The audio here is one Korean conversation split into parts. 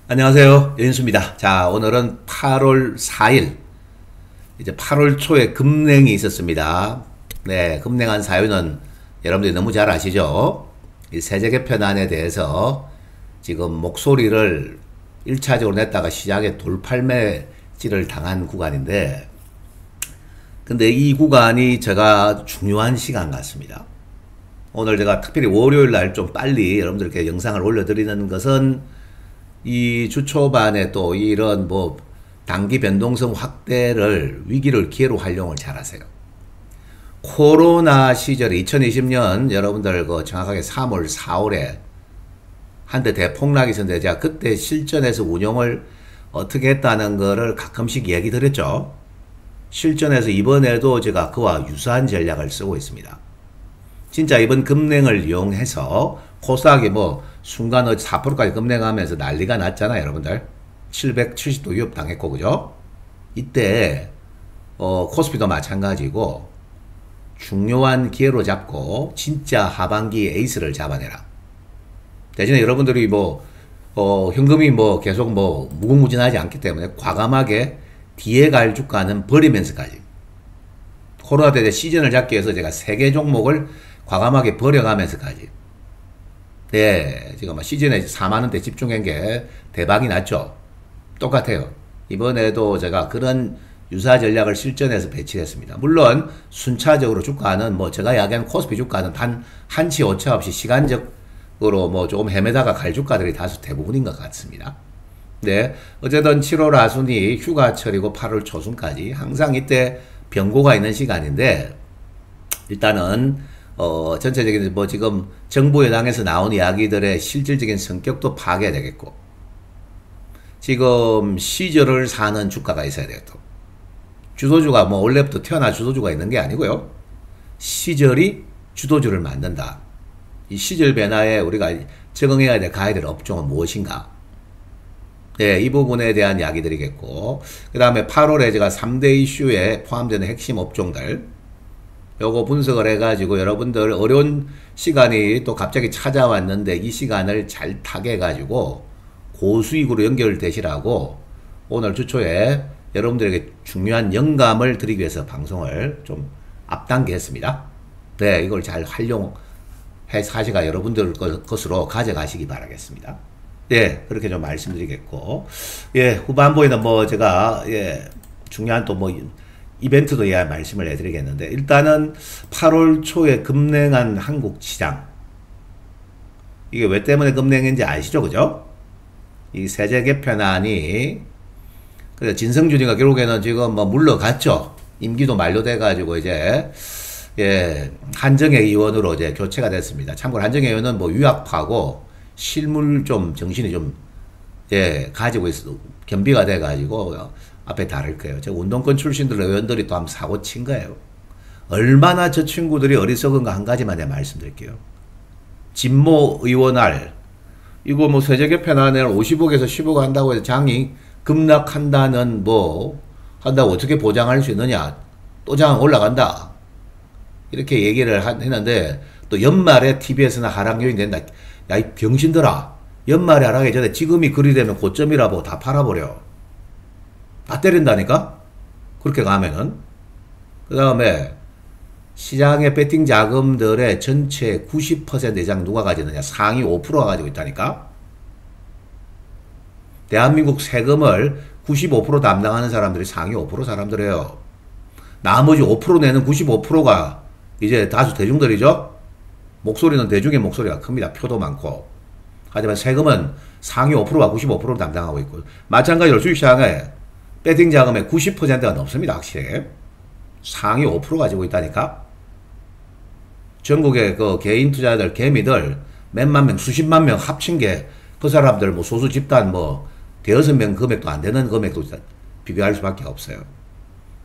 안녕하세요. 연수입니다. 자, 오늘은 8월 4일, 이제 8월 초에 급냉이 있었습니다. 네, 급냉한 사유는 여러분들이 너무 잘 아시죠? 이 세제 개편안에 대해서 지금 목소리를 1차적으로 냈다가 시장에 돌팔매질을 당한 구간인데, 근데 이 구간이 제가 중요한 시간 같습니다. 오늘 제가 특별히 월요일 날 좀 빨리 여러분들께 영상을 올려드리는 것은 이 주 초반에 또 이런 뭐 단기 변동성 확대를 위기를 기회로 활용을 잘하세요. 코로나 시절에 2020년 여러분들 그 정확하게 3월, 4월에 한때 대폭락이 있었는데 제가 그때 실전에서 운용을 어떻게 했다는 거를 가끔씩 얘기 드렸죠. 실전에서 이번에도 제가 그와 유사한 전략을 쓰고 있습니다. 진짜 이번 급냉을 이용해서 코스닥이 뭐 순간 4%까지 급냉하면서 난리가 났잖아요, 여러분들. 770도 위협 당했고, 그죠? 이때 코스피도 마찬가지고 중요한 기회로 잡고 진짜 하반기 에이스를 잡아내라. 대신에 여러분들이 뭐 현금이 뭐 계속 뭐 무궁무진하지 않기 때문에 과감하게 뒤에 갈 주가는 버리면서까지 코로나 때 시즌을 잡기 위해서 제가 3개 종목을 과감하게 버려가면서까지 네, 지금 시즌에 4만원대 집중한 게 대박이 났죠. 똑같아요. 이번에도 제가 그런 유사 전략을 실전에서 배치했습니다. 물론 순차적으로 주가는 뭐 제가 이야기한 코스피 주가는 한치 오차 없이 시간적으로 뭐 조금 헤매다가 갈 주가들이 다수 대부분인 것 같습니다. 네, 어쨌든 7월 하순이 휴가철이고 8월 초순까지 항상 이때 변고가 있는 시간인데 일단은 전체적인 뭐 지금 정부 여당에서 나온 이야기들의 실질적인 성격도 파괴되겠고 지금 시절을 사는 주가가 있어야 돼요. 또 주도주가 뭐 원래부터 태어나 주도주가 있는 게 아니고요. 시절이 주도주를 만든다. 이 시절 변화에 우리가 적응해야 될 가야 될 업종은 무엇인가? 네, 이 부분에 대한 이야기 드리겠고 그 다음에 8월에 제가 3대 이슈에 포함되는 핵심 업종들 요거 분석을 해가지고 여러분들 어려운 시간이 또 갑자기 찾아왔는데 이 시간을 잘 타개해가지고 고수익으로 연결되시라고 오늘 주초에 여러분들에게 중요한 영감을 드리기 위해서 방송을 좀 앞당겨 했습니다. 네, 이걸 잘 활용해 사시가 여러분들 것으로 가져가시기 바라겠습니다. 예, 그렇게 좀 말씀드리겠고, 예, 후반부에는 뭐 제가, 예, 중요한 또 뭐, 이벤트도 예, 말씀을 해드리겠는데, 일단은 8월 초에 급냉한 한국 시장. 이게 왜 때문에 급냉인지 아시죠? 그죠? 이 세제 개편안이, 그래서 진성준이가 결국에는 지금 뭐 물러갔죠? 임기도 만료돼가지고 이제, 예, 한정혜 의원으로 이제 교체가 됐습니다. 참고로 한정혜 의원은 뭐 유학파고, 실물 좀 정신이 좀 예, 가지고 있어 겸비가 돼가지고 앞에 다를 거예요. 저 운동권 출신들 의원들이 또 한번 사고 친 거예요. 얼마나 저 친구들이 어리석은가 한 가지만 내가 말씀드릴게요. 진모 의원할 이거 뭐 세제 개편안을 50억에서 10억 한다고 해서 장이 급락한다는 뭐 한다고 어떻게 보장할 수 있느냐? 또 장 올라간다. 이렇게 얘기를 했는데 또 연말에 TV에서나 하락 요인 된다. 야, 이 병신들아. 연말에 하락하기 전에 지금이 그리 되면 고점이라고 다 팔아버려. 다 때린다니까? 그렇게 가면은. 그 다음에 시장의 배팅 자금들의 전체 90% 이상 누가 가지느냐? 상위 5%가 가지고 있다니까? 대한민국 세금을 95% 담당하는 사람들이 상위 5% 사람들이에요. 나머지 5% 내는 95%가 이제 다수 대중들이죠? 목소리는 대중의 목소리가 큽니다. 표도 많고. 하지만 세금은 상위 5%가 95%를 담당하고 있고 마찬가지로 주식시장에 배팅 자금의 90%가 넘습니다. 확실히. 상위 5% 가지고 있다니까. 전국의 그 개인 투자자들, 개미들 몇만 명, 수십만 명 합친 게 그 사람들 뭐 소수 집단 뭐 대여섯 명 금액도 안 되는 금액도 비교할 수밖에 없어요.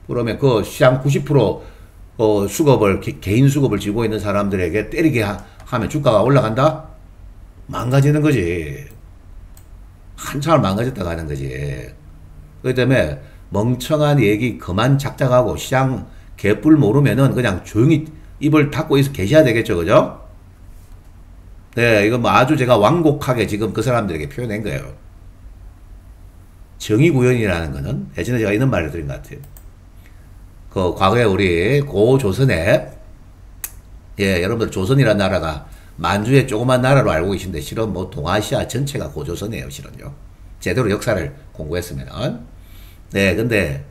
그러면 그 시장 90% 수급을 개인 수급을 쥐고 있는 사람들에게 때리게 하면 주가가 올라간다? 망가지는 거지. 한참을 망가졌다 가는 거지. 그렇기 때문에 멍청한 얘기 그만 작작하고 시장 개뿔 모르면은 그냥 조용히 입을 닫고 계셔야 되겠죠. 그죠? 네, 이거 뭐 아주 제가 완곡하게 지금 그 사람들에게 표현한 거예요. 정의구현이라는 거는 예전에 제가 이런 말을 드린 것 같아요. 그 과거에 우리 고조선에 예, 여러분들 조선이라는 나라가 만주의 조그만 나라로 알고 계신데 실은 뭐 동아시아 전체가 고조선이에요, 실은요. 제대로 역사를 공부했으면은. 네, 근데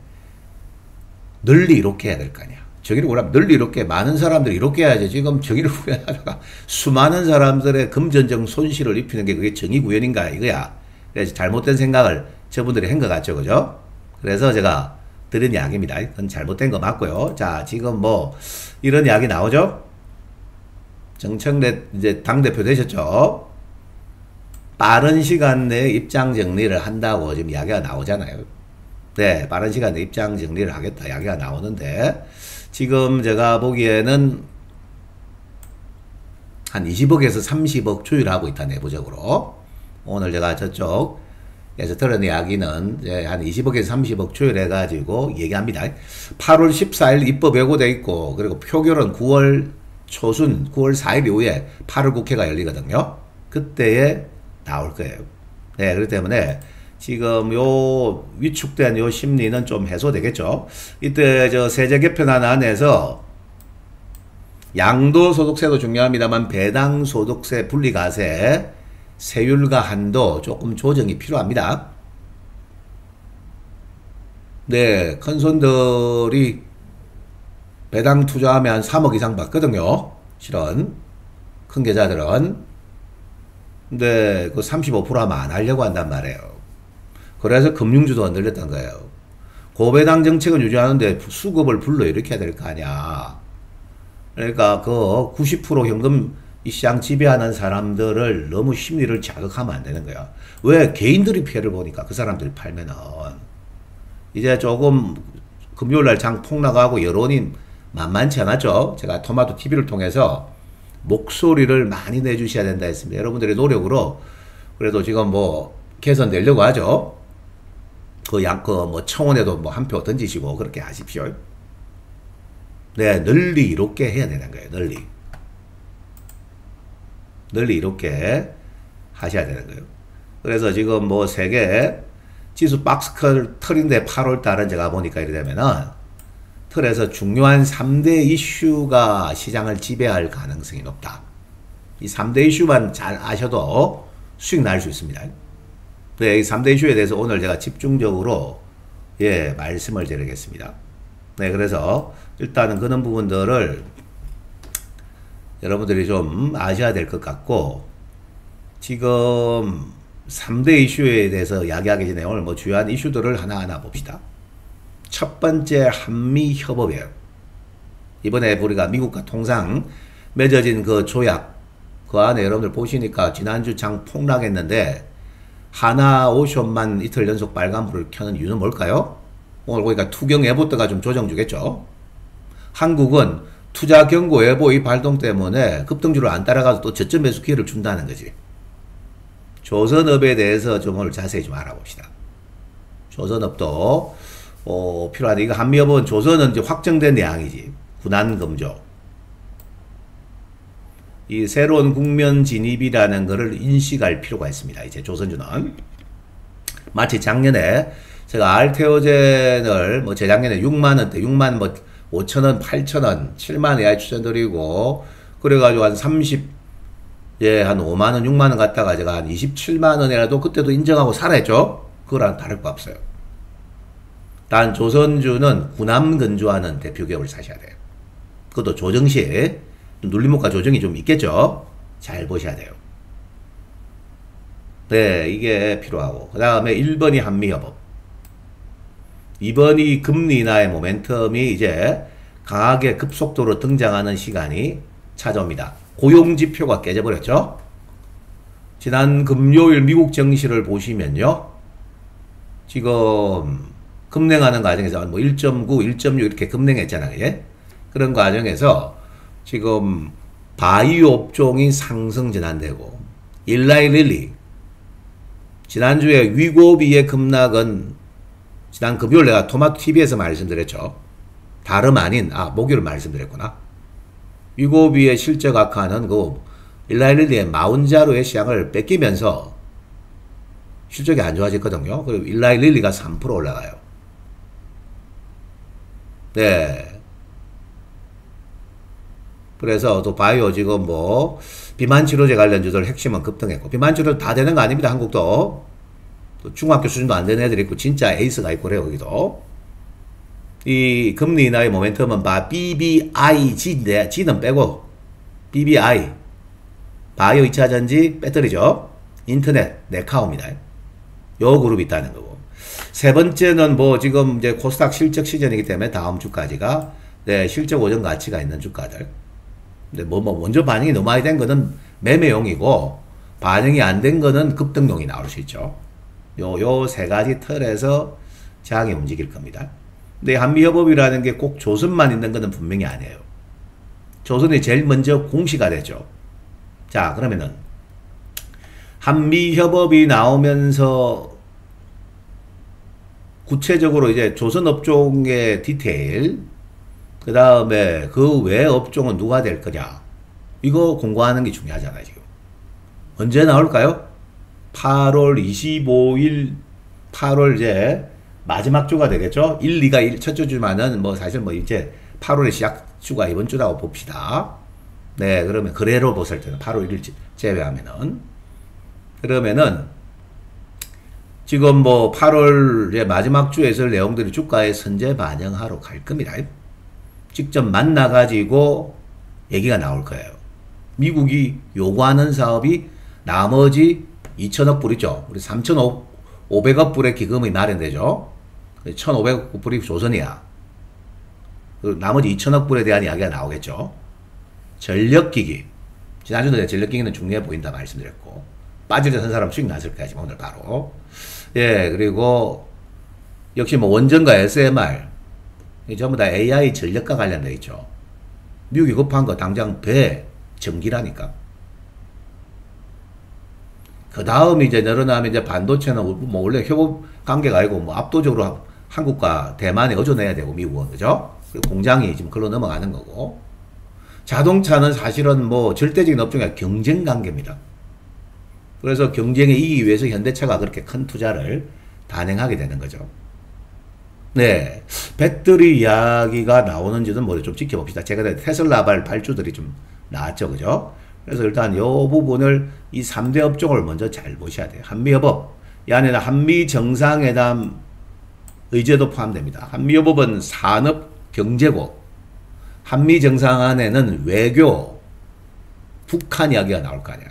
널리 이렇게 해야 될 거 아니야. 정의를 구하려면 널리 이렇게 많은 사람들이 이렇게 해야지. 지금 정의를 구현하다가 수많은 사람들의 금전적 손실을 입히는 게 그게 정의 구현인가 이거야. 그래서 잘못된 생각을 저분들이 한 것 같죠, 그죠? 그래서 제가 드린 이야기입니다. 그건 잘못된 거 맞고요. 자, 지금 뭐 이런 이야기 나오죠? 정청래 이제 당대표 되셨죠? 빠른 시간 내에 입장 정리를 한다고 지금 이야기가 나오잖아요. 네, 빠른 시간 내에 입장 정리를 하겠다 이야기가 나오는데 지금 제가 보기에는 한 20억에서 30억 조율하고 있다, 내부적으로. 오늘 제가 저쪽에서 들은 이야기는 이제 한 20억에서 30억 조율해가지고 얘기합니다. 8월 14일 입법 예고돼 있고, 그리고 표결은 9월 초순, 9월 4일 이후에 8월 국회가 열리거든요. 그때에 나올 거예요. 네, 그렇기 때문에 지금 요 위축된 요 심리는 좀 해소되겠죠. 이때 저 세제 개편안 안에서 양도소득세도 중요합니다만 배당소득세, 분리과세, 세율과 한도 조금 조정이 필요합니다. 네, 큰 손들이 배당 투자하면 한 3억 이상 받거든요. 실은 큰 계좌들은. 근데 그 35% 하면 안 하려고 한단 말이에요. 그래서 금융주도가 늘렸던 거예요. 고배당 정책은 유지하는데 수급을 불러일으켜야 될 거 아니야. 그러니까 그 90% 현금 이 시장 지배하는 사람들을 너무 심리를 자극하면 안 되는 거야. 왜? 개인들이 피해를 보니까 그 사람들이 팔면은. 이제 조금 금요일날 장 폭락하고 여론이 만만치 않았죠. 제가 토마토 TV를 통해서 목소리를 많이 내주셔야 된다 했습니다. 여러분들의 노력으로 그래도 지금 뭐 개선되려고 하죠. 뭐 청원에도 뭐 한 표 던지시고 그렇게 하십시오. 네, 널리 이렇게 해야 되는 거예요. 널리 이렇게 하셔야 되는 거예요. 그래서 지금 뭐 세계 지수 박스 틀인데 8월 달은 제가 보니까 이래 되면은 틀에서 중요한 3대 이슈가 시장을 지배할 가능성이 높다. 이 3대 이슈만 잘 아셔도 수익 날 수 있습니다. 네, 이 3대 이슈에 대해서 오늘 제가 집중적으로 예, 말씀을 드리겠습니다. 네, 그래서 일단은 그런 부분들을 여러분들이 좀 아셔야 될 것 같고, 지금 3대 이슈에 대해서 이야기하기 전에 오늘 뭐 주요한 이슈들을 하나하나 봅시다. 첫 번째, 한미 협업이에요. 이번에 우리가 미국과 통상 맺어진 그 조약, 그 안에 여러분들 보시니까 지난주 장 폭락했는데 하나오션만 이틀 연속 빨간불을 켜는 이유는 뭘까요? 오늘 보니까 투경 예보대가 좀 조정 주겠죠. 한국은 투자 경고 예보 이 발동 때문에 급등주를 안 따라가서 또 저점 매수 기회를 준다는 거지. 조선업에 대해서 좀 오늘 자세히 좀 알아봅시다. 조선업도 필요하다. 이거 한미협은 조선은 이제 확정된 내용이지. 군안금조. 이 새로운 국면 진입이라는 것을 인식할 필요가 있습니다. 이제 조선주는. 마치 작년에 제가 알테오젠을 뭐 재작년에 6만원대, 6만 뭐 5천원, 8천원, 7만원 이하에 추천드리고, 그래가지고 한 한 5만원, 6만원 갖다가 제가 한 27만원이라도 그때도 인정하고 살아했죠? 그거랑 다를 거 없어요. 단 조선주는 군함 근조하는 대표 기업을 사셔야 돼요. 그것도 조정시에 눌림목과 조정이 좀 있겠죠? 잘 보셔야 돼요. 네, 이게 필요하고. 그 다음에 1번이 한미협업. 2번이 금리 인하의 모멘텀이 이제 강하게 급속도로 등장하는 시간이 찾아옵니다. 고용지표가 깨져버렸죠? 지난 금요일 미국 증시를 보시면요. 지금 급냉하는 과정에서 뭐 1.9, 1.6 이렇게 급냉했잖아요. 예? 그런 과정에서 지금 바이오 업종이 상승 전환되고, 일라이릴리 지난주에 위고비의 급락은 지난 금요일 내가 토마토 TV에서 말씀드렸죠. 다름 아닌, 목요일 말씀드렸구나. 위고비의 실적 악화는 그 일라이릴리의 마운자로의 시장을 뺏기면서 실적이 안 좋아졌거든요. 그리고 일라이 릴리가 3% 올라가요. 네. 그래서 또 바이오 지금 뭐 비만 치료제 관련주들 핵심은 급등했고, 비만 치료 다 되는 거 아닙니다. 한국도 또 중학교 수준도 안 되는 애들이 있고 진짜 에이스가 있고 그래요. 여기도 이 금리 인하의 모멘텀은 BBIG인데 G는 빼고 BBI 바이오 2차전지 배터리죠. 인터넷 네카오입니다. 요 그룹이 있다는 거고, 세 번째는 뭐 지금 이제 코스닥 실적 시즌이기 때문에 다음 주까지가 네, 실적 오전 가치가 있는 주가들. 근데 뭐 먼저 반영이 너무 많이 된 거는 매매용이고, 반영이 안 된 거는 급등용이 나올 수 있죠. 요 세 가지 틀에서 장이 움직일 겁니다. 근데 한미협업이라는 게 꼭 조선만 있는 거는 분명히 아니에요. 조선이 제일 먼저 공시가 되죠. 자, 그러면은 한미협업이 나오면서 구체적으로 이제 조선업종의 디테일, 그 다음에 그 외 업종은 누가 될 거냐, 이거 공부하는 게 중요하잖아요. 지금 언제 나올까요? 8월 25일 8월 이제 마지막 주가 되겠죠. 1, 2가 첫째 주만은 뭐 사실 뭐 이제 8월의 시작 주가 이번 주라고 봅시다. 네, 그러면 거래로 봤을 때는 8월 1일 제외하면은, 그러면은 지금 뭐 8월 이제 마지막 주에 있을 내용들이 주가에 선제 반영하러 갈 겁니다. 직접 만나가지고 얘기가 나올 거예요. 미국이 요구하는 사업이 나머지 2천억 불이죠. 우리 3,500억 불의 기금이 마련되죠. 1,500억 불이 조선이야. 나머지 2천억 불에 대한 이야기가 나오겠죠. 전력기기. 지난주도 내가 전력기기는 중요해 보인다 말씀드렸고, 빠질 듯한 사람 수익 났을 거야, 지금 오늘 바로. 예, 그리고 역시 뭐 원전과 SMR. 전부 다 AI 전력과 관련되어 있죠. 미국이 급한 거 당장 배, 전기라니까. 그 다음 이제 늘어나면 이제 반도체는 뭐 원래 협업 관계가 아니고 뭐 압도적으로 한국과 대만에 의존해야 되고, 미국은. 그죠? 그리고 공장이 지금 글로 넘어가는 거고. 자동차는 사실은 뭐 절대적인 업종이 경쟁 관계입니다. 그래서 경쟁에 이기기 위해서 현대차가 그렇게 큰 투자를 단행하게 되는 거죠. 네, 배터리 이야기가 나오는지는 뭐 좀 지켜봅시다. 제가 테슬라발 발주들이 좀 나왔죠, 그죠? 그래서 일단 이 부분을 이 3대 업종을 먼저 잘 보셔야 돼요. 한미협업, 이 안에는 한미정상회담 의제도 포함됩니다. 한미협업은 산업 경제고, 한미정상 안에는 외교, 북한 이야기가 나올 거 아니야.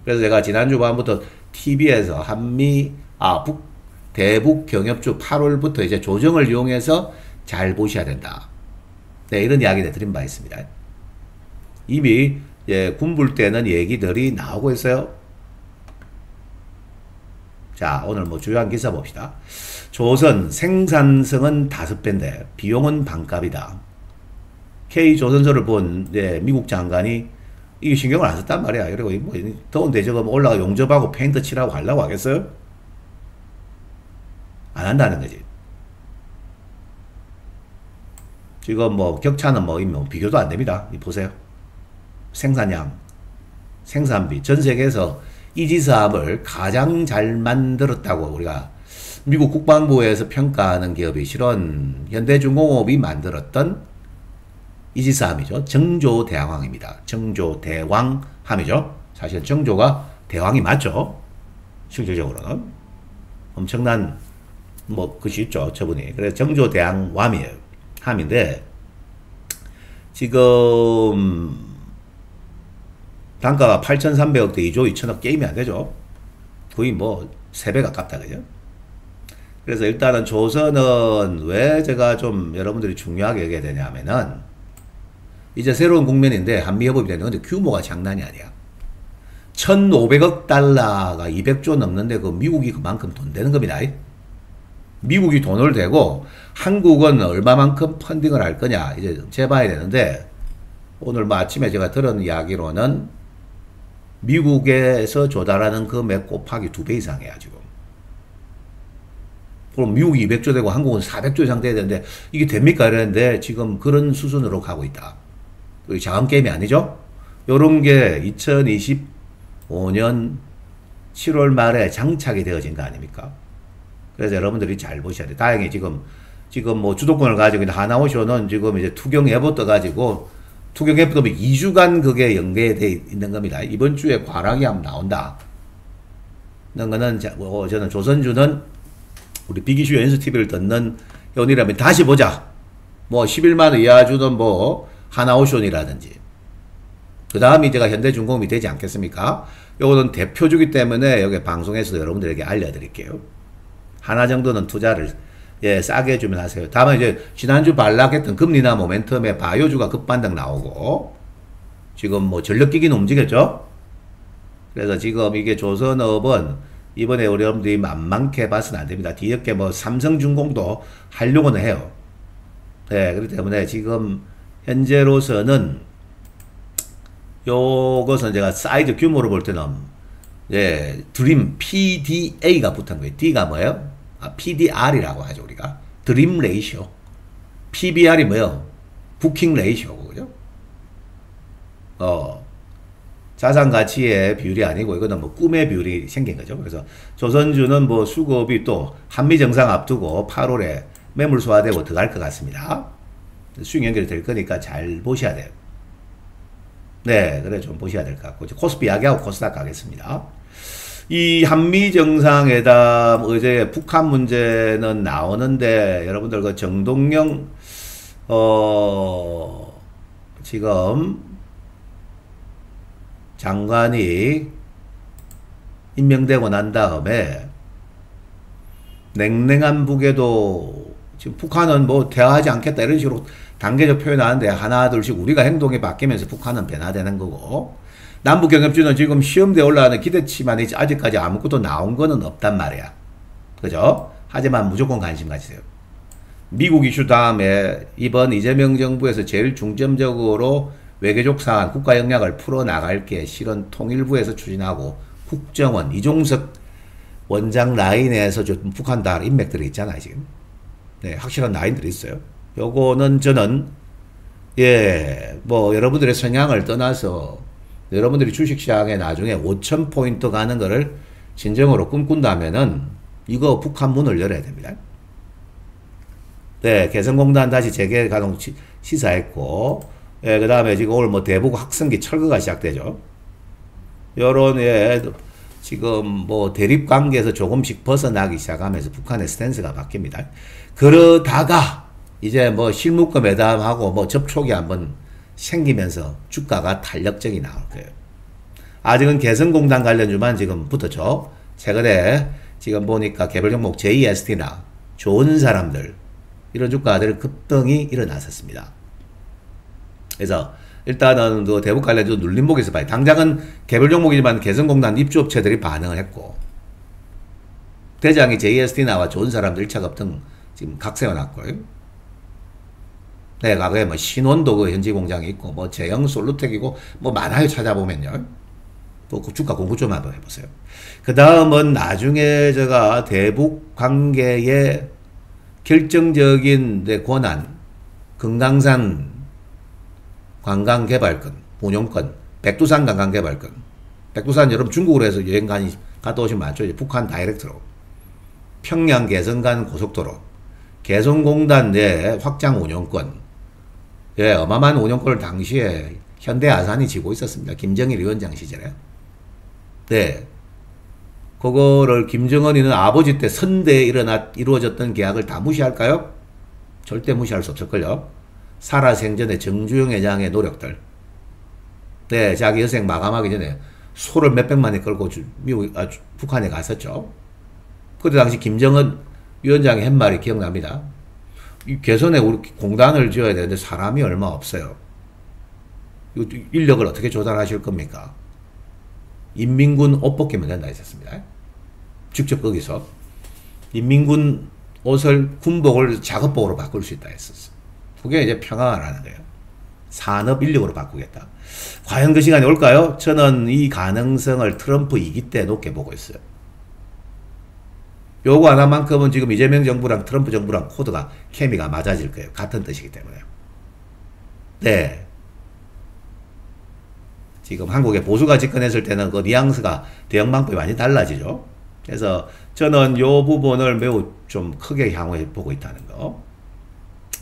그래서 제가 지난주 밤부터 TV에서 대북 경협주 8월부터 이제 조정을 이용해서 잘 보셔야 된다. 네, 이런 이야기를 드린 바 있습니다. 이미 군불 때는 얘기들이 나오고 있어요. 자, 오늘 뭐 주요한 기사 봅시다. 조선 생산성은 5배인데 비용은 반값이다. K조선소를 본 미국 장관이 이게 신경을 안 썼단 말이야. 그리고 뭐 더운데 저거 올라가 용접하고 페인트 칠하고 하려고 하겠어요? 안 한다는 거지. 지금 뭐 격차는 뭐 비교도 안 됩니다. 보세요. 생산량, 생산비, 전 세계에서 이지사업을 가장 잘 만들었다고 우리가 미국 국방부에서 평가하는 기업이 실은 현대중공업이 만들었던 이지사함이죠. 정조대왕함입니다. 정조대왕함이죠. 사실 정조가 대왕이 맞죠. 실질적으로는 엄청난 뭐 것이 있죠, 저분이. 그래서 정조대왕함이에요. 함인데 지금 단가가 8,300억대 2조 2천억 게임이 안 되죠. 거의 뭐 3배 가깝다, 그죠? 그래서 일단은 조선은 왜 제가 좀 여러분들이 중요하게 여겨야 되냐면은 이제 새로운 국면인데 한미협업이 되는 건데 규모가 장난이 아니야. 1,500억 달러가 200조 넘는데 그 미국이 그만큼 돈 되는 겁니다. 미국이 돈을 대고 한국은 얼마만큼 펀딩을 할 거냐 이제 재봐야 되는데, 오늘 뭐 아침에 제가 들은 이야기로는 미국에서 조달하는 금액 곱하기 2배 이상이야 지금. 그럼 미국이 200조 되고 한국은 400조 이상 돼야 되는데 이게 됩니까? 이랬는데 지금 그런 수준으로 가고 있다. 작은 게임이 아니죠? 요런 게 2025년 7월 말에 장착이 되어진 거 아닙니까? 그래서 여러분들이 잘 보셔야 돼요. 다행히 지금 뭐 주도권을 가지고 있는 하나오션은 지금 이제 투경 예보 떠가지고 투경 예보 뜨면 2주간 그게 연계되어 있는 겁니다. 이번 주에 과락이 한번 나온다. 는 거는 저는 조선주는 우리 비기슈 연수 TV를 듣는 연이라면 다시 보자. 뭐 11만원 이하주든 뭐 하나오션이라든지 그 다음이 제가 현대중공업이 되지 않겠습니까? 요거는 대표주기 때문에 여기 방송에서도 여러분들에게 알려드릴게요. 하나 정도는 투자를 싸게 해주면 하세요. 다음에 이제 지난주 반락했던 금리나 모멘텀에 바이오주가 급반등 나오고 지금 뭐 전력기기는 움직였죠? 그래서 지금 이게 조선업은 이번에 우리 여러분들이 만만케 봐서는 안 됩니다. 뒤늦게 뭐 삼성중공도 하려고는 해요. 네, 그렇기 때문에 지금 현재로서는 요것은 제가 사이즈 규모로 볼 때는 드림 PDA가 붙은 거예요. D가 뭐예요? PDR이라고 하죠, 우리가. 드림 레이쇼. PBR이 뭐예요? 부킹 레이쇼고, 그죠? 자산 가치의 비율이 아니고, 이거는 뭐 꿈의 비율이 생긴 거죠. 그래서 조선주는 뭐 수급이 또 한미 정상 앞두고 8월에 매물 소화되고 들어갈 것 같습니다. 수익 연결이 될 거니까 잘 보셔야 돼요. 네, 그래 좀 보셔야 될 것 같고, 코스피 이야기하고 코스닥 가겠습니다. 이 한미 정상회담 어제 북한 문제는 나오는데 여러분들 그 정동영 지금 장관이 임명되고 난 다음에 냉랭한 북에도 지금 북한은 뭐 대화하지 않겠다 이런 식으로 단계적 표현하는데 하나 둘씩 우리가 행동이 바뀌면서 북한은 변화되는 거고, 남북경협주는 지금 시험대에 올라가는 기대치만 있지 아직까지 아무것도 나온 거는 없단 말이야. 그죠? 하지만 무조건 관심 가지세요. 미국 이슈 다음에 이번 이재명 정부에서 제일 중점적으로 외교적 사안, 국가 역량을 풀어나갈 게 실은 통일부에서 추진하고 국정원, 이종석 원장 라인에서 좀 북한 다 인맥들이 있잖아요, 지금. 네, 확실한 라인들이 있어요. 요거는 저는, 뭐, 여러분들의 성향을 떠나서 여러분들이 주식시장에 나중에 5,000포인트 가는 거를 진정으로 꿈꾼다면은 이거 북한 문을 열어야 됩니다. 네, 개성공단 다시 재개 가동 시사했고, 그 다음에 지금 오늘 뭐 대북 확성기 철거가 시작되죠. 요런, 지금 뭐 대립 관계에서 조금씩 벗어나기 시작하면서 북한의 스탠스가 바뀝니다. 그러다가 이제 뭐 실무권 매담하고 뭐 접촉이 한번 생기면서 주가가 탄력적이 나올 거예요. 아직은 개성공단 관련주만 지금 붙었죠. 최근에 지금 보니까 개별 종목 JST나 좋은 사람들 이런 주가들 급등이 일어났었습니다. 그래서 일단은 그 대북 관련주 눌림목에서 봐요. 당장은 개별 종목이지만 개성공단 입주업체들이 반응을 했고, 대장이 JST 나와 좋은 사람들 1차 급등 지금 각 세워놨고요. 네, 과거에 뭐 신원도 그 현지 공장이 있고, 뭐 제형 솔루텍이고, 뭐 많아요. 찾아보면요. 뭐 주가 공부 좀 한번 해보세요. 그 다음은 나중에 제가 대북 관계의 결정적인 권한, 금강산 관광개발권, 운용권, 백두산 관광개발권. 백두산 여러분 중국으로 해서 여행 갔다 오시면 많죠. 이제 북한 다이렉트로. 평양 개성간 고속도로. 개성공단 내 확장 운용권. 어마어마한 운용권을 당시에 현대아산이 지고 있었습니다. 김정일 위원장 시절에. 네. 그거를 김정은이는 아버지 때 선대에 이루어졌던 계약을 다 무시할까요? 절대 무시할 수 없을걸요. 살아생전에 정주영 회장의 노력들. 네, 자기 여생 마감하기 전에 소를 몇백만에 끌고 북한에 갔었죠. 그때 당시 김정은 위원장이 한 말이 기억납니다. 이 개선에 우리 공단을 지어야 되는데 사람이 얼마 없어요. 인력을 어떻게 조달하실 겁니까? 인민군 옷 벗기면 된다 했었습니다. 직접 거기서 인민군 옷을 군복을 작업복으로 바꿀 수 있다 했었어. 그게 이제 평화라는 거예요. 산업 인력으로 바꾸겠다. 과연 그 시간이 올까요? 저는 이 가능성을 트럼프 2기 때 높게 보고 있어요. 요거 하나만큼은 지금 이재명 정부랑 트럼프 정부랑 코드가 케미가 맞아질 거예요. 같은 뜻이기 때문에. 네. 지금 한국의 보수가 집권했을 때는 그 뉘앙스가 대응 방법이 많이 달라지죠. 그래서 저는 요 부분을 매우 좀 크게 향후에 보고 있다는 거.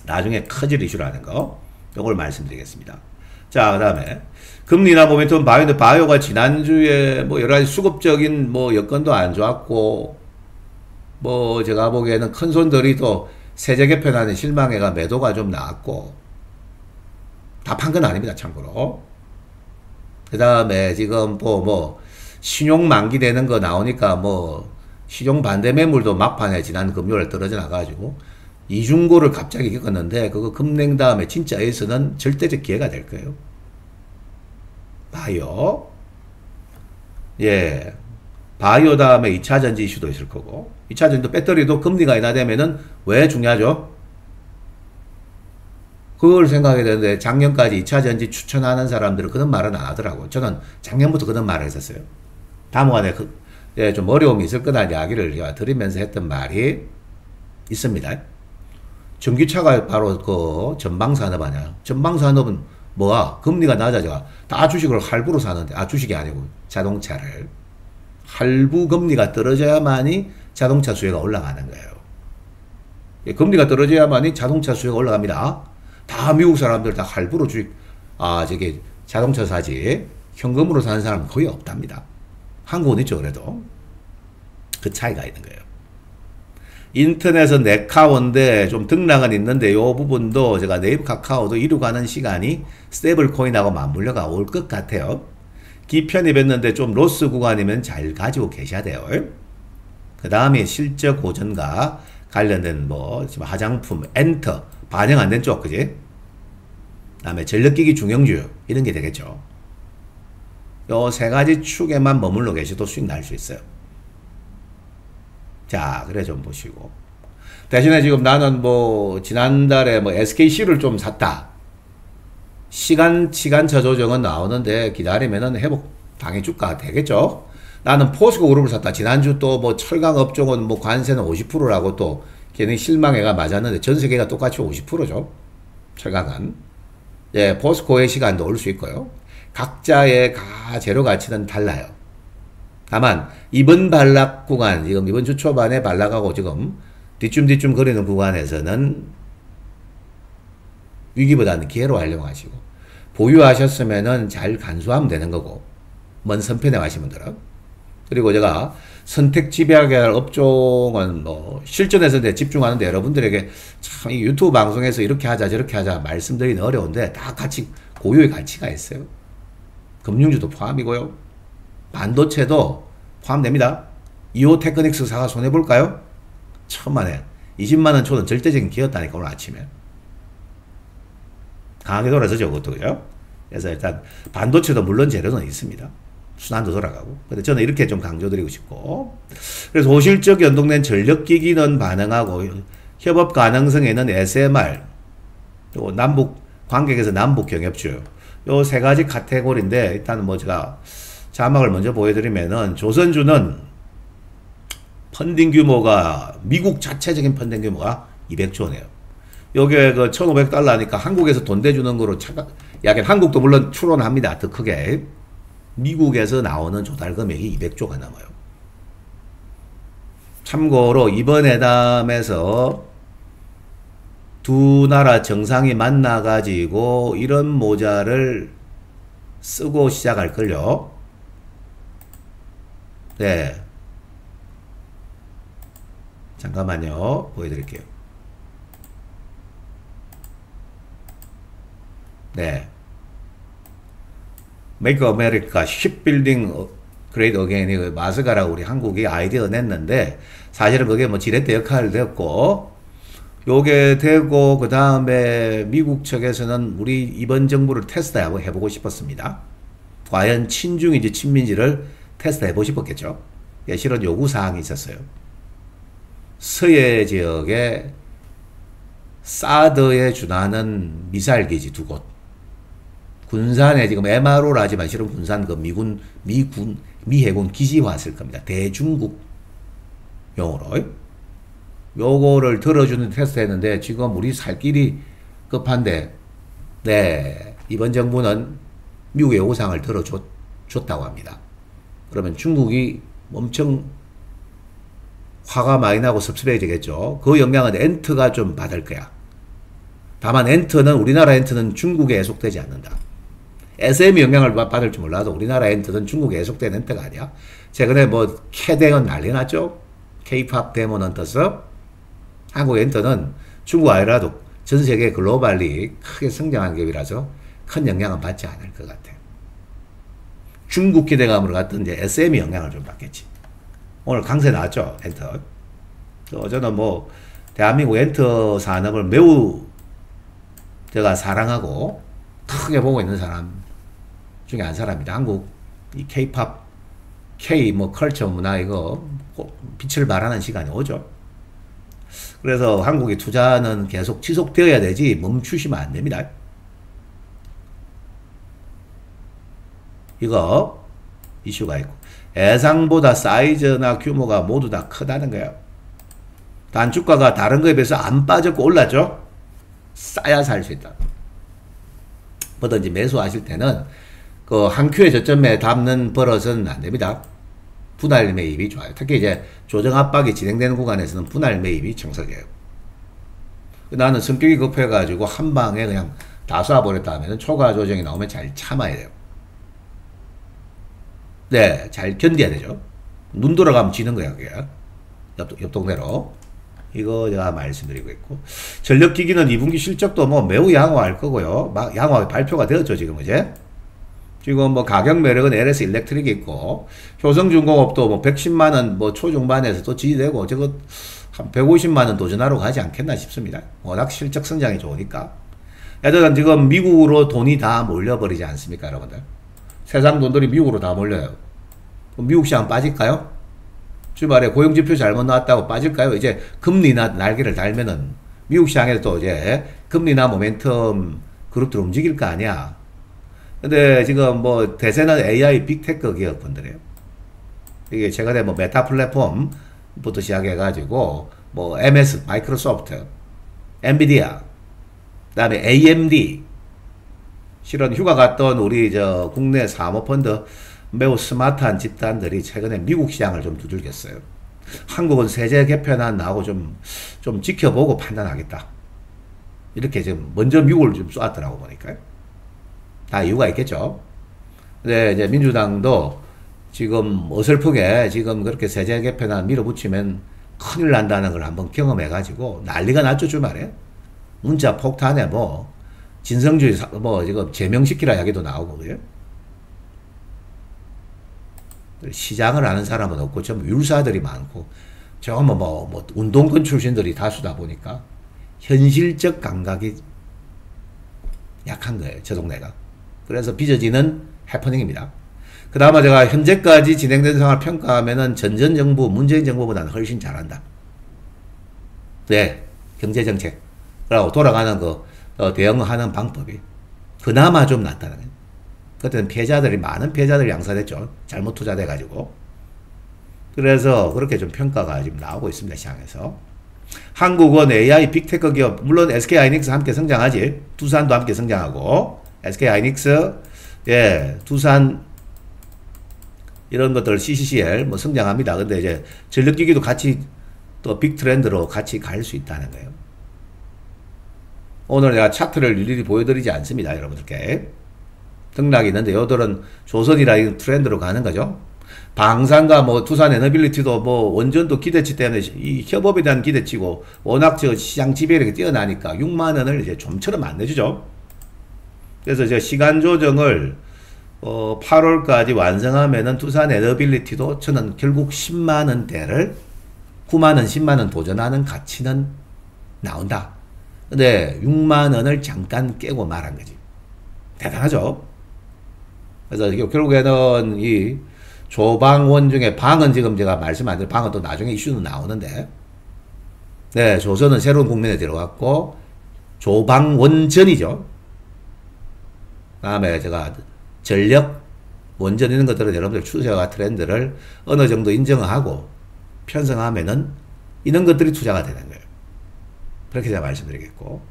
나중에 커질 이슈라는 거. 요걸 말씀드리겠습니다. 자, 그 다음에 금리나 모멘텀 바이오인데 바이오가 지난주에 뭐 여러 가지 수급적인 뭐 여건도 안 좋았고 뭐 제가 보기에는 큰 손들이 또 세제 개편하는 실망해가 매도가 좀 나왔고 다 판 건 아닙니다. 참고로. 그 다음에 지금 뭐 신용 만기되는 거 나오니까 뭐 시종 반대 매물도 막판에 지난 금요일에 떨어져 나가지고 이중고를 갑자기 겪었는데 그거 급냉 다음에 진짜 에이스는 절대적 기회가 될 거예요. 바이오. 예. 바이오 다음에 2차전지 이슈도 있을 거고 2차전지도 배터리도 금리가 인하되면은 왜 중요하죠? 그걸 생각해야 되는데 작년까지 2차전지 추천하는 사람들은 그런 말은 안 하더라고요. 저는 작년부터 그런 말을 했었어요. 다음번에 좀 어려움이 있을 거다 이야기를 드리면서 했던 말이 있습니다. 전기차가 바로 그 전방산업 아니야. 전방산업은 뭐야? 금리가 낮아져. 다 주식을 할부로 사는데, 주식이 아니고 자동차를. 할부 금리가 떨어져야만이 자동차 수요가 올라가는 거예요. 금리가 떨어져야만이 자동차 수요가 올라갑니다. 다 미국 사람들 다 할부로 저기 자동차 사지. 현금으로 사는 사람은 거의 없답니다. 한국은 있죠, 그래도. 그 차이가 있는 거예요. 인터넷은 네카오인데 좀 등락은 있는데 이 부분도 제가 네이버 카카오도 이루가는 시간이 스테이블 코인하고 맞물려가 올 것 같아요. 기편입했는데 좀 로스 구간이면 잘 가지고 계셔야 돼요. 그 다음에 실적 고전과 관련된 뭐 지금 화장품, 엔터 반영 안 된 쪽, 그지? 그 다음에 전력기기 중형주 이런 게 되겠죠. 요 세 가지 축에만 머물러 계셔도 수익 날 수 있어요. 자, 그래 좀 보시고. 대신에 지금 나는 뭐 지난달에 뭐 SKC를 좀 샀다. 시간차 조정은 나오는데 기다리면은 회복 당해 주가 되겠죠. 나는 포스코 그룹을 샀다. 지난주 또 뭐 철강 업종은 뭐 관세는 50%라고 또 걔네 실망해가 맞았는데 전 세계가 똑같이 50%죠. 철강은. 예, 포스코의 시간도 올 수 있고요. 각자의 재료 가치는 달라요. 다만 이번 반락 구간, 지금 이번 주 초반에 반락하고 지금 뒤춤뒤춤 거리는 구간에서는 위기보다는 기회로 활용하시고 보유하셨으면은 잘 간수하면 되는 거고 먼 선편에 가시면 들어. 그리고 제가 선택 집약할 업종은 뭐 실전에서 집중하는데 여러분들에게 참 이 유튜브 방송에서 이렇게 하자 저렇게 하자 말씀드리는 어려운데 다 같이 고유의 가치가 있어요. 금융주도 포함이고요. 반도체도 포함됩니다. 이오 테크닉스 사가 손해볼까요? 천만에 20만원 초는 절대적인 기회였다니까 오늘 아침에. 강하게 돌아서죠 그것도. 그죠? 그래서 일단 반도체도 물론 재료는 있습니다. 순환도 돌아가고. 근데 저는 이렇게 좀 강조드리고 싶고. 그래서 호실적 연동된 전력기기는 반응하고 협업 가능성에는 SMR 또 남북 관객에서 남북 경협주 요 세 가지 카테고리인데 일단 뭐 제가 자막을 먼저 보여드리면은 조선주는 펀딩 규모가 미국 자체적인 펀딩 규모가 200조 원이에요. 요게 그 1,500달러니까 한국에서 돈 대주는 거로 약간 한국도 물론 추론합니다. 더 크게. 미국에서 나오는 조달 금액이 200조가 넘어요. 참고로 이번 회담에서 두 나라 정상이 만나가지고 이런 모자를 쓰고 시작할걸요. 네. 잠깐만요. 보여드릴게요. 네. Make America Shipbuilding Great Again이 마스가라고 우리 한국이 아이디어 냈는데 사실은 그게 뭐 지렛대 역할을 되었고 요게 되고 그 다음에 미국 측에서는 우리 이번 정부를 테스트하고 해보고 싶었습니다. 과연 친중인지 친민지를 테스트해보고 싶었겠죠. 예, 실은 요구사항이 있었어요. 서해 지역에 사드에 준하는 미사일 기지 2곳. 군산에 지금 MRO라지만 실은 군산 그 미해군 기지화 쓸 겁니다. 대중국 용어로. 요거를 들어주는 테스트 했는데 지금 우리 살 길이 급한데 네 이번 정부는 미국의 요구사항을 들어줬다고 합니다. 그러면 중국이 엄청 화가 많이 나고 섭섭해지겠죠. 그 영향은 엔트가 좀 받을 거야. 다만 우리나라 엔트는 중국에 애속되지 않는다. SM이 영향을 받을지 몰라도 우리나라 엔트는 중국에 애속된 엔트가 아니야. 최근에 뭐 캐대건 난리 났죠. K-POP 데몬 헌터스. 한국 엔트는 중국 아니라도 전 세계 글로벌리 크게 성장한 기업이라서 큰 영향은 받지 않을 것 같아. 중국 기대감으로 갔던 이제 SM이 영향을 좀 받겠지. 오늘 강세 나왔죠, 엔터. 저는 뭐 대한민국 엔터 산업을 매우 제가 사랑하고 크게 보고 있는 사람 중에 한 사람입니다. 한국 이 K-POP, 뭐 컬처 문화 이거 빛을 발하는 시간이 오죠. 그래서 한국의 투자는 계속 지속되어야 되지 멈추시면 안 됩니다. 이거 이슈가 있고 예상보다 사이즈나 규모가 모두 다 크다는 거예요. 단주가가 다른 거에 비해서 안 빠졌고 올랐죠. 싸야 살 수 있다. 뭐든지 매수하실 때는 그 한 큐의 저점에 담는 버릇은 안 됩니다. 분할 매입이 좋아요. 특히 이제 조정 압박이 진행되는 구간에서는 분할 매입이 정석이에요. 나는 성격이 급해가지고 한 방에 그냥 다 쏴버렸다 하면 초과 조정이 나오면 잘 참아야 돼요. 네, 잘 견뎌야 되죠. 눈 돌아가면 지는 거야, 그게. 옆동네로. 이거 제가 말씀드리고 있고. 전력기기는 2분기 실적도 뭐 매우 양호할 거고요. 막 양호하게 발표가 되었죠, 지금 이제. 지금 뭐 가격 매력은 LS 일렉트릭이 있고, 효성중공업도 뭐 110만원 뭐 초중반에서 또 지지되고, 저거 한 150만원 도전하러 가지 않겠나 싶습니다. 워낙 실적 성장이 좋으니까. 애들은 지금 미국으로 돈이 다 몰려버리지 않습니까, 여러분들? 세상 돈들이 미국으로 다 몰려요. 미국 시장 빠질까요? 주말에 고용지표 잘못 나왔다고 빠질까요? 이제 금리나 날개를 달면은 미국 시장에서 또 이제 금리나 모멘텀 그룹들 움직일 거 아니야. 근데 지금 뭐 대세는 AI 빅테크 기업분들이에요. 이게 최근에 뭐 메타 플랫폼부터 시작해가지고 뭐 MS, 마이크로소프트, 엔비디아, 그 다음에 AMD, 실은 휴가 갔던 우리 저 국내 사모펀드 매우 스마트한 집단들이 최근에 미국 시장을 좀 두들겼어요. 한국은 세제 개편안 나오고 좀 지켜보고 판단하겠다. 이렇게 지금 먼저 미국을 좀 쏘았더라고 보니까요. 다 이유가 있겠죠. 근데 이제 민주당도 지금 어설프게 지금 그렇게 세제 개편안 밀어붙이면 큰일 난다는 걸 한번 경험해가지고 난리가 났죠, 주말에. 문자 폭탄에 뭐 진성주의 뭐 지금 제명시키라 이야기도 나오고 그래요. 시장을 아는 사람은 없고 전부 율사들이 많고 저건 뭐 운동권 출신들이 다수다 보니까 현실적 감각이 약한 거예요, 저 동네가. 그래서 빚어지는 해퍼닝입니다. 그 다음에 제가 현재까지 진행된 상황을 평가하면은 전전 정부, 문재인 정부보다는 훨씬 잘한다. 네, 경제정책. 그리고 돌아가는 대응하는 방법이 그나마 좀 낫다는 거예요. 그때는 많은 피해자들이 양산했죠. 잘못 투자돼가지고. 그래서 그렇게 좀 평가가 지금 나오고 있습니다, 시장에서. 한국은 AI 빅테크 기업, 물론 SK하이닉스 함께 성장하지. 두산도 함께 성장하고, SK하이닉스, 예, 두산, 이런 것들, CCCL, 뭐 성장합니다. 근데 이제 전력기기도 같이 또 빅트렌드로 같이 갈 수 있다는 거예요. 오늘 내가 차트를 일일이 보여드리지 않습니다, 여러분들께. 등락이 있는데, 요들은 조선이라 트렌드로 가는 거죠. 방산과 뭐 두산 에너빌리티도 뭐 원전도 기대치 때문에 이 협업에 대한 기대치고 워낙 저 시장 지배력이 뛰어나니까 6만원을 이제 좀처럼 안 내주죠. 그래서 저 시간 조정을 8월까지 완성하면은 두산 에너빌리티도 저는 결국 10만원대를 9만원, 10만원 도전하는 가치는 나온다. 근데 6만원을 잠깐 깨고 말한 거지. 대단하죠? 그래서 결국에는 이 조방원 중에 방은 지금 제가 말씀 안 드린 방은 또 나중에 이슈는 나오는데, 네, 조선은 새로운 국면에 들어갔고, 조방원전이죠. 다음에 제가 전력, 원전 이런 것들은 여러분들 추세와 트렌드를 어느 정도 인정하고 편성하면은 이런 것들이 투자가 되는 거예요. 그렇게 제가 말씀드리겠고.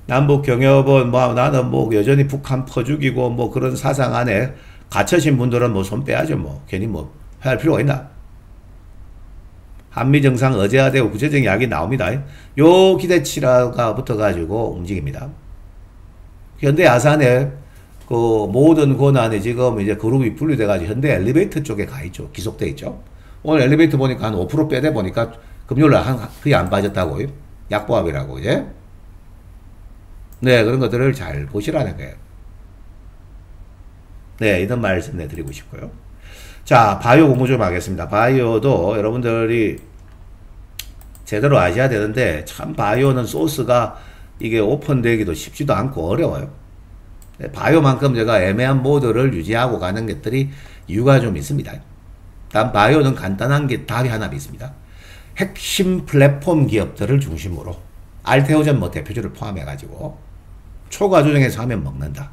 남북 경협은 뭐 나는 뭐 여전히 북한 퍼죽이고 뭐 그런 사상 안에 갇혀진 분들은 뭐 손 빼야죠. 뭐 괜히 뭐 할 필요가 있나? 한미 정상 의제화되고 구체적인 이야기 나옵니다. 요 기대치가 붙어가지고 움직입니다. 현대 아산에 그 모든 권한이 지금 이제 그룹이 분리돼가지고 현대 엘리베이터 쪽에 가 있죠. 기속돼 있죠. 오늘 엘리베이터 보니까 한 5% 빼대 보니까 금요일날 거의 안 빠졌다고요. 약보합이라고 이제. 네, 그런 것들을 잘 보시라는 거예요. 네, 이런 말씀 드리고 싶고요. 자, 바이오 공부 좀 하겠습니다. 바이오도 여러분들이 제대로 아셔야 되는데 참 바이오는 소스가 이게 오픈되기도 쉽지도 않고 어려워요. 네, 바이오만큼 제가 애매한 모드를 유지하고 가는 것들이 이유가 좀 있습니다. 단 바이오는 간단한 게 답이 하나 있습니다. 핵심 플랫폼 기업들을 중심으로 알테오젠 뭐 대표주를 포함해가지고 초과조정해서 하면 먹는다.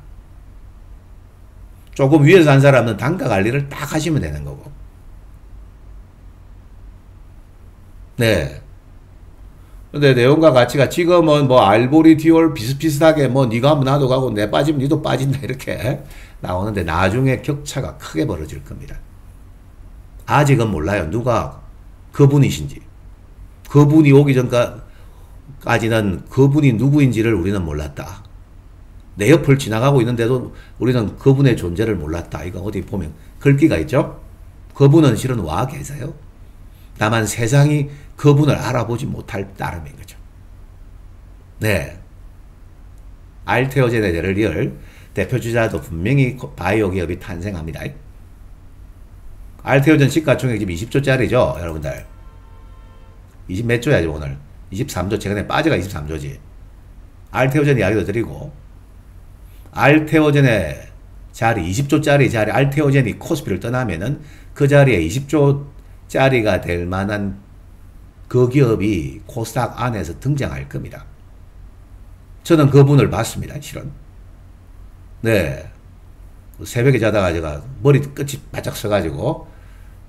조금 위에서 한 사람은 단가 관리를 딱 하시면 되는 거고. 네. 근데 내용과 가치가 지금은 뭐 알보리디올 비슷비슷하게 뭐 니가 하면 나도 가고 내 빠지면 니도 빠진다 이렇게 나오는데 나중에 격차가 크게 벌어질 겁니다. 아직은 몰라요. 누가 그분이신지. 그분이 오기 전까지는 그분이 누구인지를 우리는 몰랐다. 내 옆을 지나가고 있는데도 우리는 그분의 존재를 몰랐다. 이거 어디 보면 글귀가 있죠? 그분은 실은 와 계세요. 다만 세상이 그분을 알아보지 못할 따름인 거죠. 네. 알테오젠의 예를 이을 대표주자도 분명히 바이오 기업이 탄생합니다. 알테오젠 시가총액 지금 20조짜리죠, 여러분들. 20 몇 조야지, 오늘. 23조, 최근에 빠져가 23조지. 알테오젠 이야기도 드리고, 알테오젠의 자리, 20조짜리 자리, 알테오젠이 코스피를 떠나면은 그 자리에 20조짜리가 될 만한 그 기업이 코스닥 안에서 등장할 겁니다. 저는 그분을 봤습니다, 실은. 네. 새벽에 자다가 제가 머리 끝이 바짝 서가지고,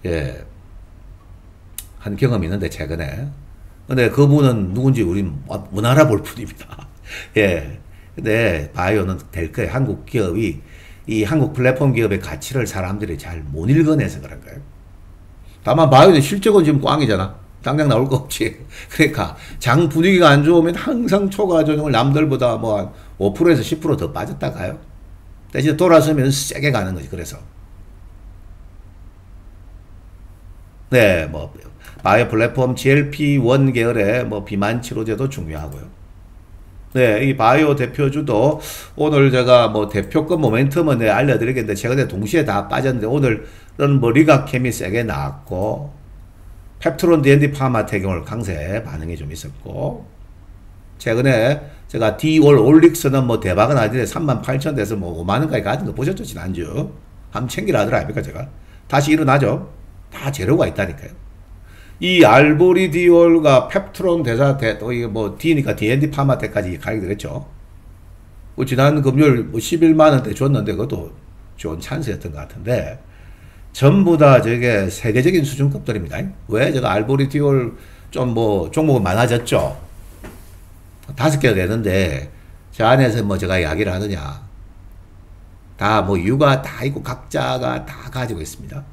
예, 한 경험이 있는데, 최근에. 근데 그분은 누군지 우린 못 알아볼 뿐입니다. 예. 근데 바이오는 될 거예요. 한국 기업이, 이 한국 플랫폼 기업의 가치를 사람들이 잘 못 읽어내서 그런 거예요. 다만 바이오는 실적은 지금 꽝이잖아. 당장 나올 거 없지. 그러니까 장 분위기가 안 좋으면 항상 초과 조정을 남들보다 뭐 한 5%에서 10% 더 빠졌다 가요. 대신 돌아서면 세게 가는 거지. 그래서 네, 뭐 바이오 플랫폼 GLP-1 계열의 뭐 비만 치료제도 중요하고요. 네, 이 바이오 대표주도 오늘 제가 뭐 대표급 모멘텀은 네, 알려드리겠는데 최근에 동시에 다 빠졌는데 오늘은 뭐 리가캠이 세게 나왔고 펩트론 D&D 파마텍이 강세 반응이 좀 있었고 최근에 제가 디올 올릭스는 뭐 대박은 아닌데 38,000 돼서 뭐 5만원까지 가진 거 보셨죠? 지난주 한번 챙기라 하더라 아닙니까 제가. 다시 일어나죠. 다 재료가 있다니까요. 이 알보리디올과 펩트론 또 이게 뭐 D니까 D&D 파마텍까지 가격이 됐죠. 뭐 지난 금요일 뭐 11만원대 줬는데 그것도 좋은 찬스였던 것 같은데 전부 다 저게 세계적인 수준급들입니다. 왜? 제가 알보리디올 좀 뭐 종목은 많아졌죠. 5개가 되는데 저 안에서 뭐 제가 이야기를 하느냐. 다 뭐 이유가 다 있고 각자가 다 가지고 있습니다.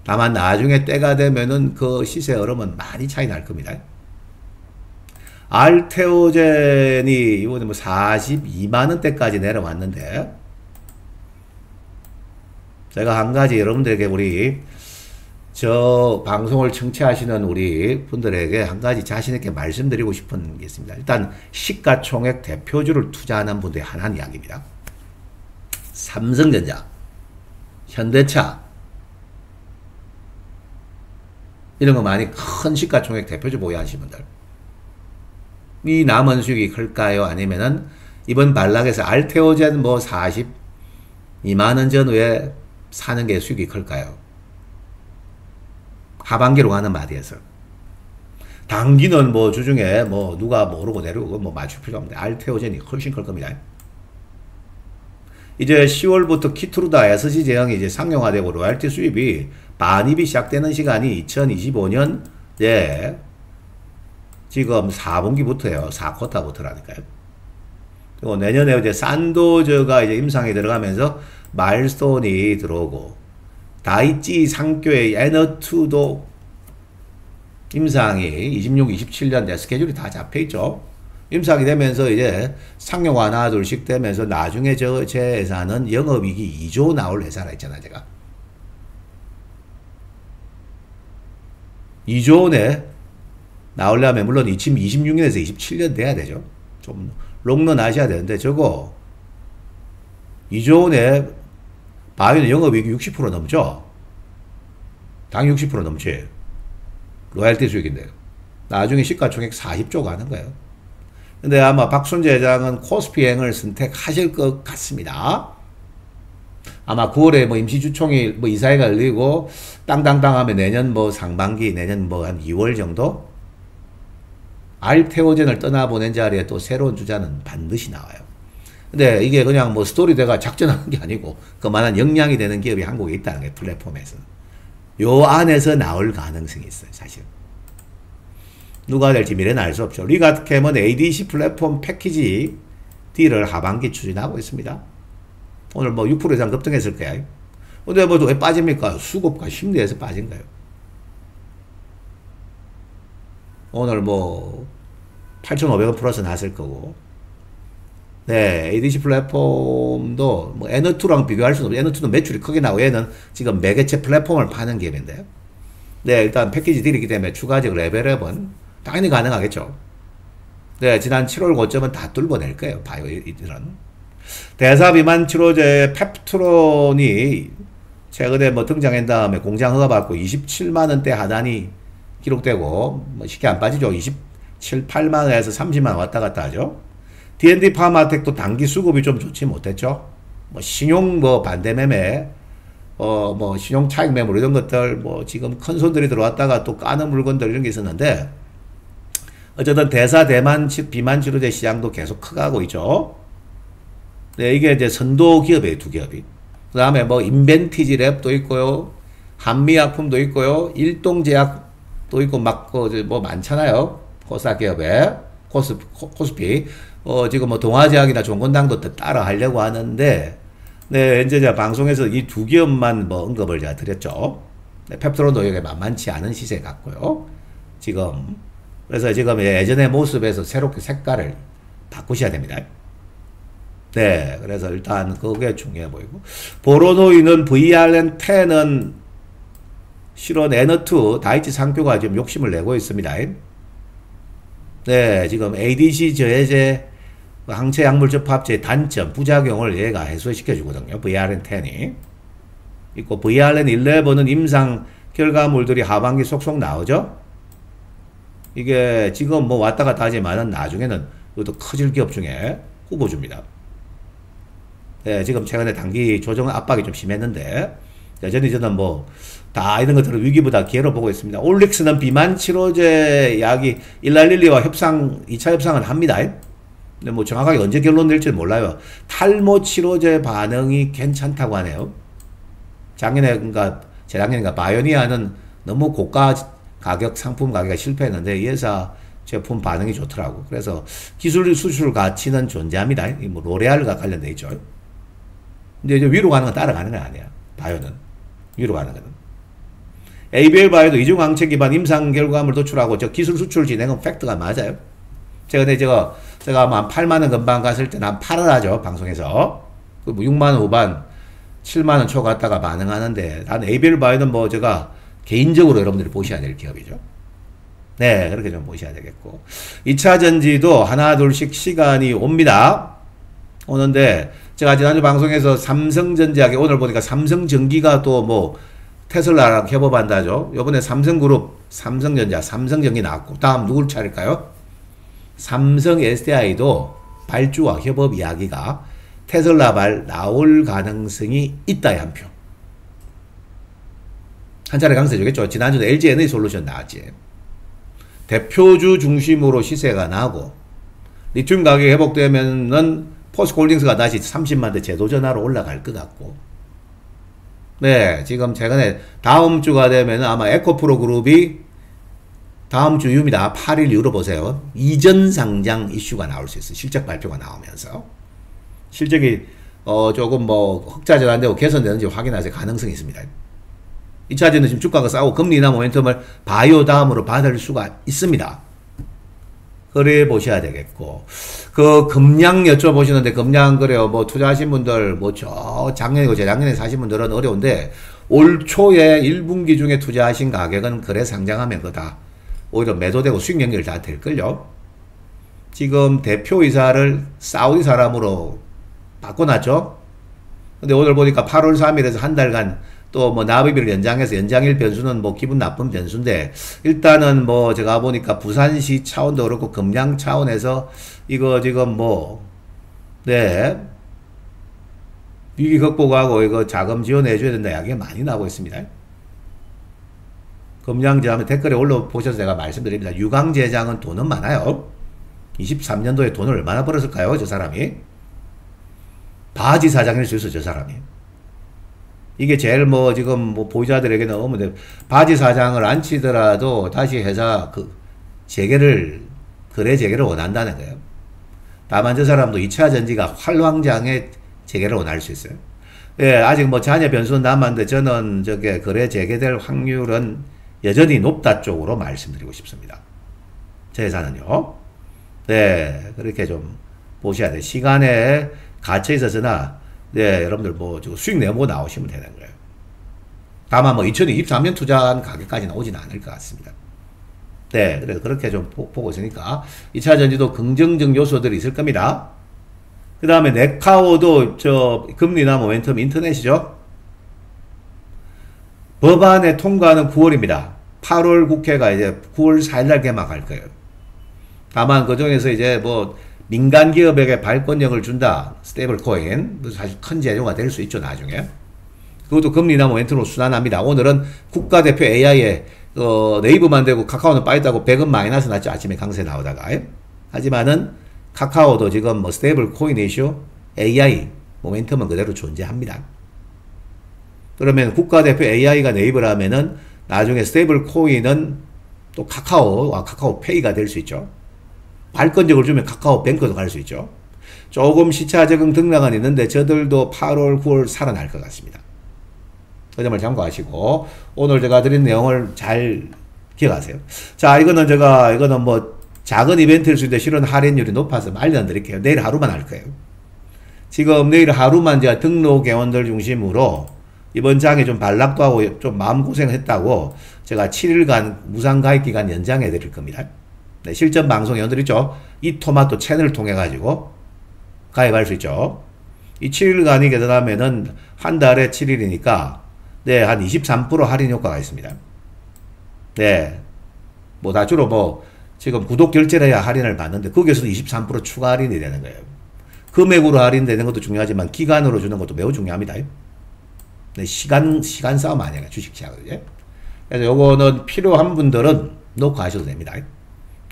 다만 나중에 때가 되면은 그 시세 흐름은 많이 차이 날 겁니다. 알테오젠이 이번에 뭐 42만원대까지 내려왔는데 제가 한 가지 여러분들에게 우리 저 방송을 청취하시는 우리 분들에게 한 가지 자신있게 말씀드리고 싶은 게 있습니다. 일단 시가총액 대표주를 투자하는 분들의 하나는 이야기입니다. 삼성전자, 현대차 이런 거 많이 큰 시가총액 대표주 보유하시는 분들 이 남은 수익이 클까요? 아니면은 이번 반락에서 알테오젠 뭐 42만원 전후에 사는 게 수익이 클까요? 하반기로 가는 마디에서 단기는 뭐 주중에 뭐 누가 뭐 오르고 내리고 뭐 맞출 필요 없는데 알테오젠이 훨씬 클 겁니다. 이제 10월부터 키트루다 SG 제형이 이제 상용화되고 로얄티 수입이 반입이 시작되는 시간이 2025년 예 지금 4분기부터예요. 4쿼터부터라니까요. 그리고 내년에 이제 산도저가 이제 임상에 들어가면서 마일스톤이 들어오고, 다이치 상교의 에너2도 임상이 26, 27년 내 스케줄이 다 잡혀있죠. 임상이 되면서 이제 상용 하나 둘씩 되면서 나중에 제 회사는 영업이익이 2조 나올 회사라 했잖아 제가. 2조 원에 나오려면 물론 2026년에서 27년 돼야 되죠. 좀 롱런 하셔야 되는데 저거 2조 원에 바이오는 영업이익이 60% 넘죠. 당 60% 넘지. 로얄티 수익인데요. 나중에 시가총액 40조 가는 거예요. 근데 아마 박순재 회장은 코스피행을 선택하실 것 같습니다. 아마 9월에 뭐 임시주총이 뭐 이사회가 열리고 땅땅땅 하면 내년 뭐 상반기, 내년 뭐 한 2월 정도? 알테오젠을 떠나보낸 자리에 또 새로운 주자는 반드시 나와요. 근데 이게 그냥 뭐 스토리대가 작전하는 게 아니고 그만한 역량이 되는 기업이 한국에 있다는 게 플랫폼에서. 요 안에서 나올 가능성이 있어요, 사실. 누가 될지 미래는 알 수 없죠. 리가트캠은 ADC 플랫폼 패키지 딜을 하반기 추진하고 있습니다. 오늘 뭐 6% 이상 급등했을 거야. 근데 뭐 왜 빠집니까? 수급과 심리에서 빠진 거예요. 오늘 뭐 8,500원 플러스 났을 거고. 네, ADC 플랫폼도 뭐 에너2랑 비교할 수는 없어요. 에너2는 매출이 크게 나오고 얘는 지금 매개체 플랫폼을 파는 기업인데요. 네, 일단 패키지 딜이기 때문에 추가적 레벨업은 당연히 가능하겠죠. 네, 지난 7월 고점은 다 뚫어낼 거예요. 바이오 이들은. 대사 비만 치료제 펩트론이 최근에 뭐 등장한 다음에 공장 허가 받고 27만원대 하단이 기록되고 뭐 쉽게 안 빠지죠. 27, 8만원에서 30만원 왔다 갔다 하죠. D&D 파마텍도 단기 수급이 좀 좋지 못했죠. 뭐 신용 뭐 반대 매매, 뭐 신용 차익 매물 이런 것들 뭐 지금 큰 손들이 들어왔다가 또 까는 물건들 이런 게 있었는데 어쨌든 대사 대만 비만 치료제 시장도 계속 커가고 있죠. 네, 이게 이제 선도 기업이에요, 두 기업이. 그 다음에 뭐 인벤티지 랩도 있고요, 한미약품도 있고요, 일동제약도 있고 막 뭐 많잖아요. 코스닥 기업에 코스피. 지금 뭐 동아제약이나 종건당도 따라 하려고 하는데, 네, 이제 제가 방송에서 이 두 기업만 뭐 언급을 제가 드렸죠. 네, 펩트론도 여기 만만치 않은 시세 같고요. 지금. 그래서 지금 예전의 모습에서 새롭게 색깔을 바꾸셔야 됩니다. 네, 그래서 일단 그게 중요해 보이고. 보로노이는 VRN10은 실온 에너2 다이치 상표가 지금 욕심을 내고 있습니다. 네, 지금 ADC 저해제 항체 약물 접합제 단점, 부작용을 얘가 해소시켜 주거든요. VRN10이. 있고 VRN11은 임상 결과물들이 하반기 속속 나오죠. 이게 지금 뭐 왔다 갔다 하지만은 나중에는 이것도 커질 기업 중에 후보주입니다. 네, 지금 최근에 단기 조정 압박이 좀 심했는데 여전히 저는 뭐 다 이런 것들을 위기보다 기회로 보고 있습니다. 올릭스는 비만 치료제 약이 일랄릴리와 협상 2차 협상은 합니다. 근데 뭐 정확하게 언제 결론 낼지 몰라요. 탈모 치료제 반응이 괜찮다고 하네요. 작년에 재작년인가 바이오니아는 너무 고가 가격 상품 가격이 실패했는데 이 회사 제품 반응이 좋더라고. 그래서 기술 수출 가치는 존재합니다. 뭐 로레알과 관련돼 있죠. 근데 이제 위로 가는 건 따라가는 건 아니야. 바이오는 위로 가는 거는. ABL 바이오도 이중항체 기반 임상 결과물 도출하고 저 기술 수출 진행은 팩트가 맞아요. 제가 아마 한 8만원 금방 갔을 때는 한 8을 하죠. 방송에서. 뭐 6만원 후반, 7만원 초 갔다가 반응하는데 단 ABL 바이오는 뭐 제가 개인적으로 여러분들이 보셔야 될 기업이죠. 네, 그렇게 좀 보셔야 되겠고. 2차 전지도 하나 둘씩 시간이 옵니다. 오는데 제가 지난주 방송에서 삼성전자하게 오늘 보니까 삼성전기가 또 뭐 테슬라랑 협업한다죠. 요번에 삼성그룹, 삼성전자, 삼성전기 나왔고 다음 누굴 차릴까요? 삼성 SDI도 발주와 협업 이야기가 테슬라발 나올 가능성이 있다의 한 표. 한 차례 강세주겠죠. 지난주도 LG 에너지솔루션 나왔지. 대표주 중심으로 시세가 나고 리튬 가격이 회복되면은 포스코홀딩스가 다시 30만대 재도전하러 올라갈 것 같고. 네, 지금 최근에 다음 주가 되면 아마 에코프로 그룹이 다음 주 이후입니다. 8일 이후로 보세요. 이전 상장 이슈가 나올 수 있어요. 실적 발표가 나오면서. 실적이 조금 뭐 흑자전 안 되고 개선되는지 확인하실 가능성이 있습니다. 2차전은 지금 주가가 싸고 금리나 모멘텀을 바이오 다음으로 받을 수가 있습니다. 그래 보셔야 되겠고, 그 금량 여쭤보시는데, 금량 그래요. 뭐 투자하신 분들, 뭐 작년이고 재작년에 사신 분들은 어려운데, 올 초에 1분기 중에 투자하신 가격은 그래 상장하면 그다 오히려 매도되고 수익 연결 다 될걸요. 지금 대표이사를 사우디 사람으로 바꿔놨죠. 근데 오늘 보니까 8월 3일에서 한 달간 또 뭐 납입일을 연장해서 연장일 변수는 뭐 기분 나쁜 변수인데, 일단은 뭐 제가 보니까 부산시 차원도 그렇고 금량 차원에서 이거 지금 뭐 위기 극복하고 이거 자금 지원해줘야 된다 이야기가 많이 나오고 있습니다. 금량제 하면 댓글에 올려보셔서 제가 말씀드립니다. 유광제장은 돈은 많아요. 23년도에 돈을 얼마나 벌었을까요? 저 사람이. 바지 사장일 수 있어, 저 사람이. 이게 제일 뭐 지금 뭐 보유자들에게 너무 바지 사장을 안 치더라도 다시 회사 거래 재개를 원한다는 거예요. 다만 저 사람도 2차 전지가 활황장의 재개를 원할 수 있어요. 예, 아직 뭐 자녀 변수는 남았는데 저는 저게 거래 재개될 확률은 여전히 높다 쪽으로 말씀드리고 싶습니다. 제 예산은요. 네, 그렇게 좀 보셔야 돼요. 시간에 갇혀 있어서나, 여러분들 뭐 수익 내고 나오시면 되는 거예요. 다만 뭐 2023년 투자한 가격까지는 오지는 않을 것 같습니다. 네, 그래서 그렇게 좀 보고 있으니까 2차 전지도 긍정적 요소들이 있을 겁니다. 그 다음에 네카오도 금리나 모멘텀 인터넷이죠. 법안의 통과는 9월입니다. 8월 국회가 이제 9월 4일날 개막할 거예요. 다만 그 중에서 이제 뭐 민간 기업에게 발권력을 준다. 스테이블 코인. 사실 큰 재료가 될 수 있죠, 나중에. 그것도 금리나 모멘텀으로 순환합니다. 오늘은 국가대표 AI에 네이버만 되고 카카오는 빠졌다고 100원 마이너스 났죠. 아침에 강세 나오다가. 하지만은 카카오도 지금 뭐 스테이블 코인 이슈, AI, 모멘텀은 그대로 존재합니다. 그러면 국가대표 AI가 네이버라면은 나중에 스테이블 코인은 또 카카오와 카카오페이가 될 수 있죠. 발권력을 주면 카카오뱅크도 갈 수 있죠. 조금 시차 적응 등락은 있는데 저들도 8월, 9월 살아날 것 같습니다. 그 점을 참고하시고 오늘 제가 드린 내용을 잘 기억하세요. 자, 이거는 뭐 작은 이벤트일 수 있는데 실은 할인율이 높아서 알려드릴게요. 내일 하루만 할 거예요. 지금 내일 하루만 제가 등록 회원들 중심으로 이번 장에 좀 반락도 하고 좀 마음고생을 했다고 제가 7일간 무상가입 기간 연장해 드릴 겁니다. 네, 실전 방송 회원들 있죠. 이 토마토 채널을 통해 가지고 가입할 수 있죠. 이 7일간이 계산하면은 한 달에 7일이니까 한 23% 할인 효과가 있습니다. 네. 뭐 다 주로 뭐 지금 구독 결제를 해야 할인을 받는데 거기에서도 23% 추가 할인이 되는 거예요. 금액으로 할인되는 것도 중요하지만 기간으로 주는 것도 매우 중요합니다. 네, 시간 싸움 아니에요. 주식시장은. 그래서 요거는 필요한 분들은 놓고 하셔도 됩니다.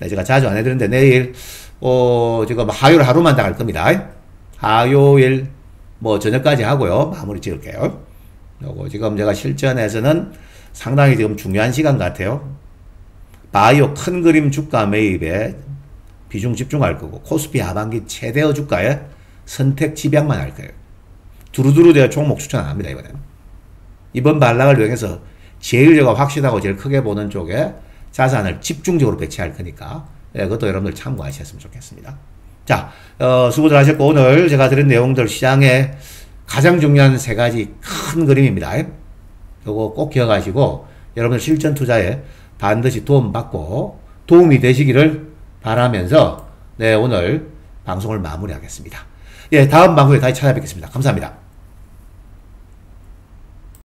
네, 제가 자주 안 해드리는데 내일 지금 화요일 하루만 다 갈 겁니다. 화요일 뭐 저녁까지 하고요. 마무리 지을게요. 요거 지금 제가 실전에서는 상당히 지금 중요한 시간 같아요. 바이오 큰 그림 주가 매입에 비중 집중할 거고 코스피 하반기 최대어 주가에 선택 집약만 할 거예요. 두루두루 제가 종목 추천 안 합니다. 이번 반락을 이용해서 제일 제가 확실하고 제일 크게 보는 쪽에 자산을 집중적으로 배치할 거니까 그것도 여러분들 참고하셨으면 좋겠습니다. 자, 수고들 하셨고 오늘 제가 드린 내용들 시장에 가장 중요한 3가지 큰 그림입니다. 요거 꼭 기억하시고 여러분들 실전 투자에 반드시 도움이 되시기를 바라면서 오늘 방송을 마무리하겠습니다. 다음 방송에 다시 찾아뵙겠습니다. 감사합니다.